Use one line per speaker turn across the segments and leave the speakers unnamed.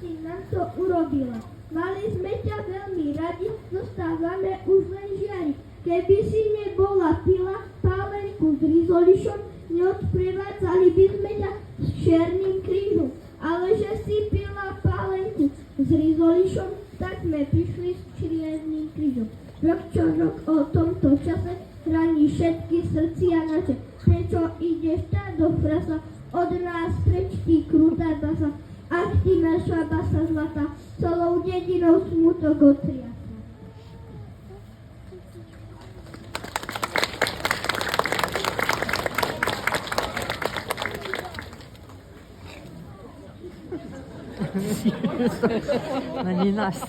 si nám to urobila? Mali sme ťa veľmi radi, zostávame už len žiari. Keby si nebola pila pálenku s rizolišom, neodprevádzali by sme ťa s černým krížom. Ale že si pila pálenku s rizolišom, tak sme prišli s čiernym krížom. Rok čo rok o tomto čase hraní všetky srdcia naše. Prečo ideš tá do frasa, od nás preč ty krutá basa? Ach ty naša basa zlatá, celou dedinou smutok otriasa.
Není náš.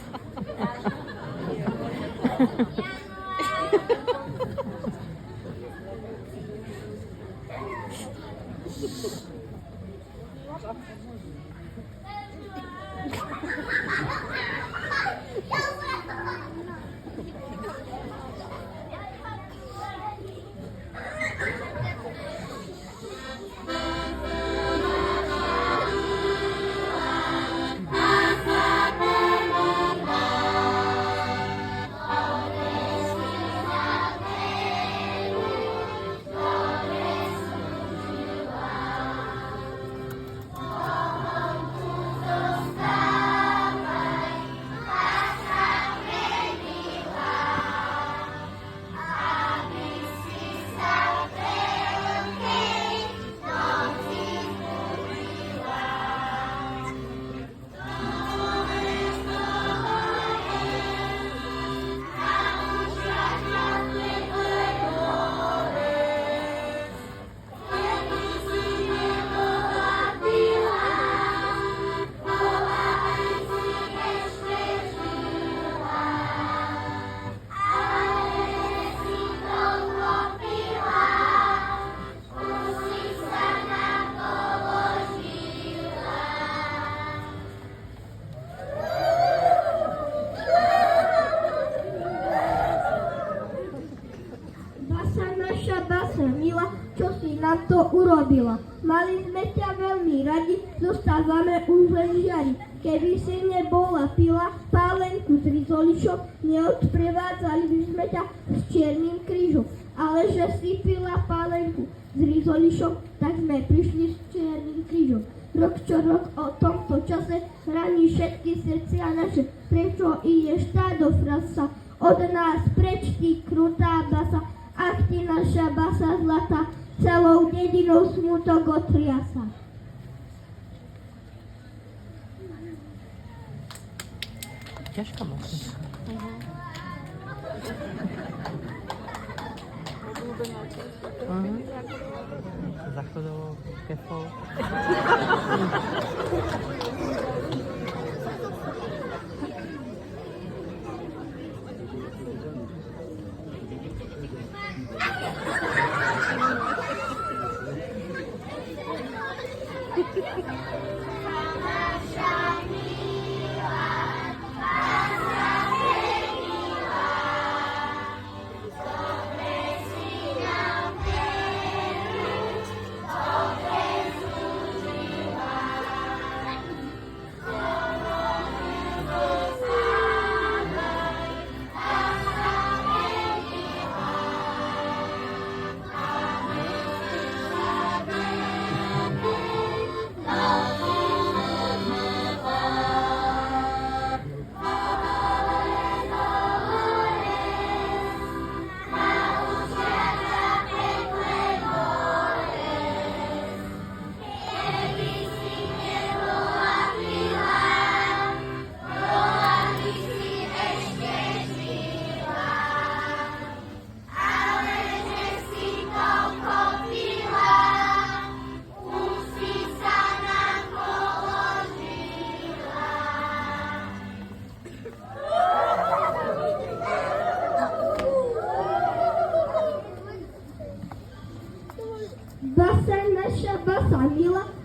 Urobila. Mali sme ťa veľmi radi, zostávame už len žiari. Keby si nebola pila pálenku s rizolišom, neodprevádzali by sme ťa s čiernym krížom. Ale že si pila pálenku s rizolišom, tak sme prišli s čiernym krížom. Rok čo rok o tomto čase hraní všetky srdcia naše. Prečo ideš tá do frasa, od nás preč ty krutá basa? Ach ty naša basa zlatá, celou dedinou smutok otriasa. Ťažká mocnica. Za chodovou kefou.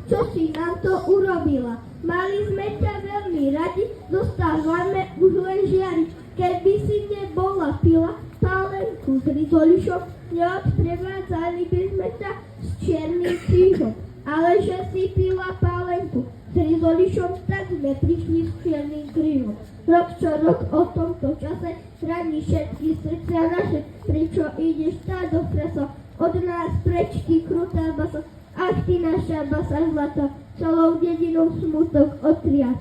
čo si nám to urobila. Mali sme ťa veľmi radi, zostávame už len žiari. Keby si nebola pila pálenku s rizolišom, neodprevádzali by sme ťa s čiernym krížom. Ale že si pila pálenku s
Trizolišom, tak sme prišli s čiernym krížom. Rok čo rok o tomto čase ráni všetky srdcia naše, prečo ideš tá do kresa, od nás preč ty krutá basa, ach ty naša basa zlata, celou dedinou smutok otriaš.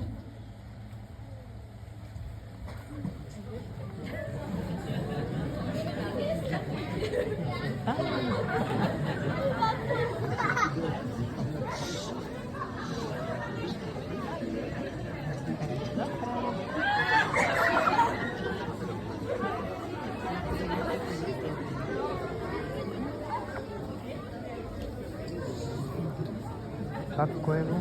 Как Коеву?